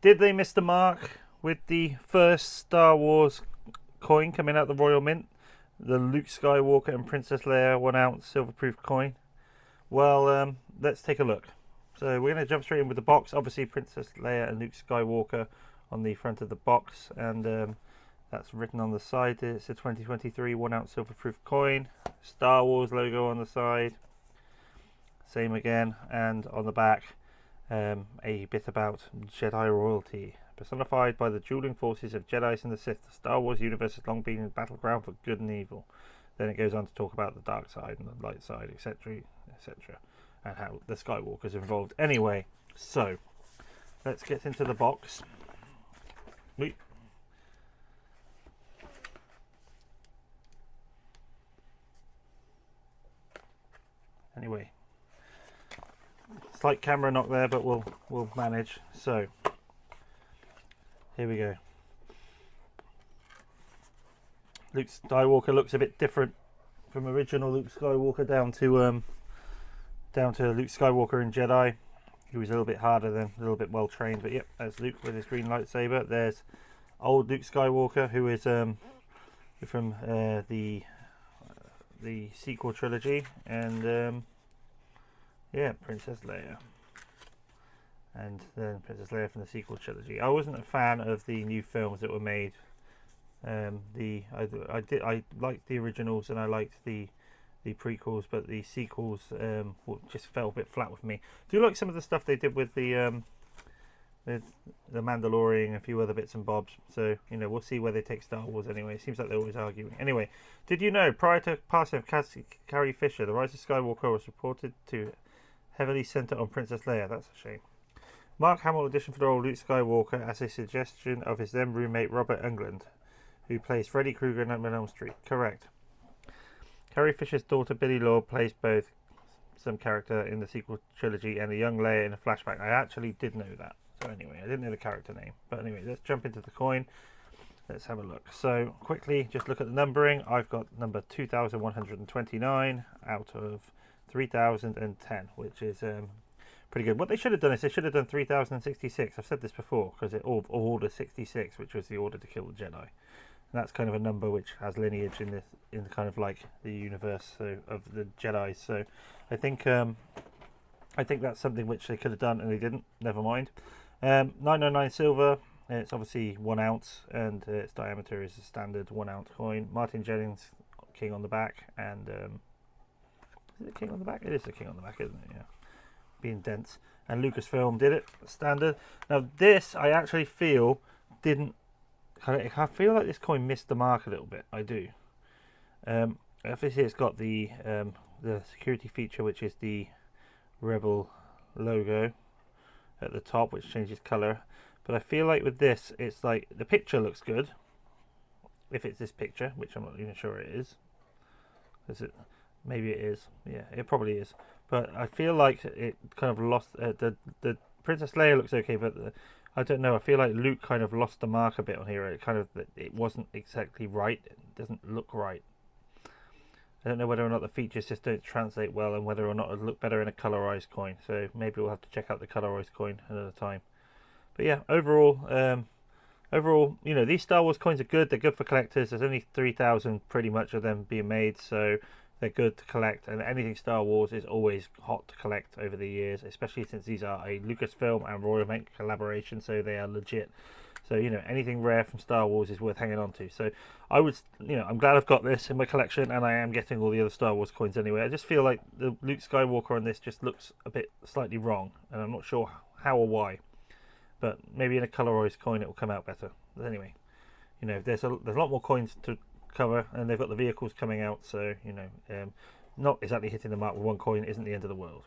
Did they miss the mark with the first Star Wars coin coming out the Royal Mint? The Luke Skywalker and Princess Leia 1 ounce silver-proof coin. Well, let's take a look. So we're going to jump straight in with the box. Obviously, Princess Leia and Luke Skywalker on the front of the box, and that's written on the side. It's a 2023 1 ounce silver-proof coin. Star Wars logo on the side. Same again, and on the back, a bit about Jedi royalty. Personified by the dueling forces of Jedi and the Sith, the Star Wars universe has long been a battleground for good and evil. Then it goes on to talk about the dark side and the light side, etc., etc., and how the Skywalker's involved. Anyway, so let's get into the box. Anyway, slight camera knock there, but we'll manage. So here we go. Luke Skywalker looks a bit different from original Luke Skywalker down to Luke Skywalker in Jedi, who was a little bit harder than, a little bit well trained. But yep, there's Luke with his green lightsaber. There's old Luke Skywalker, who is from the sequel trilogy, and yeah, Princess Leia. And then Princess Leia from the sequel trilogy. I wasn't a fan of the new films that were made. I liked the originals and I liked the prequels, but the sequels just fell a bit flat with me. Do you like some of the stuff they did with the Mandalorian and a few other bits and bobs? So we'll see where they take Star Wars. Anyway, it seems like they're always arguing. Anyway, did you know prior to passing of Carrie Fisher, the Rise of Skywalker was reported to heavily centre on Princess Leia? That's a shame. Mark Hamill auditioned for the role of Luke Skywalker as a suggestion of his then roommate Robert Englund, who plays Freddy Krueger in Nightmare on Elm Street. Correct. Carrie Fisher's daughter Billie Law plays both some character in the sequel trilogy and a young Leia in a flashback. I actually did know that. So anyway, I didn't know the character name. But anyway, let's jump into the coin. Let's have a look. So quickly, just look at the numbering. I've got number 2129 out of 3010, which is pretty good. What they should have done is they should have done 3066. I've said this before, because it order 66, which was the order to kill the Jedi. And that's kind of a number which has lineage in kind of like the universe of the Jedi. So I think that's something which they could have done and they didn't. Never mind. 999 silver. It's obviously 1 ounce, and its diameter is a standard 1 ounce coin. Martin Jennings, king on the back, and is it king on the back? It is the king on the back, isn't it? Yeah. Being dense. And Lucasfilm did it, standard. Now this I actually feel didn't. I feel like this coin missed the mark a little bit. I do. Obviously, it's got the security feature, which is the Rebel logo at the top, which changes colour. But I feel like with this, it's like the picture looks good. If it's this picture, which I'm not even sure it is. Is it? Maybe it is. Yeah, it probably is. But I feel like it kind of lost. The Princess Leia looks okay, but I don't know. I feel like Luke kind of lost the mark a bit on here. It wasn't exactly right. It doesn't look right. I don't know whether or not the features just don't translate well, and whether or not it'll look better in a colorized coin. So maybe we'll have to check out the colorized coin another time. But yeah, overall, these Star Wars coins are good. They're good for collectors. There's only 3,000 pretty much of them being made, so they're good to collect. And anything Star Wars is always hot to collect over the years, especially since these are a Lucasfilm and Royal Mint collaboration, so they are legit. So anything rare from Star Wars is worth hanging on to. So I'm glad I've got this in my collection, and I am getting all the other Star Wars coins anyway. I just feel like the Luke Skywalker on this just looks a bit slightly wrong, and I'm not sure how or why. But maybe in a colorized coin it will come out better. But anyway, there's a lot more coins to cover, and they've got the vehicles coming out, so not exactly hitting the mark with one coin isn't the end of the world.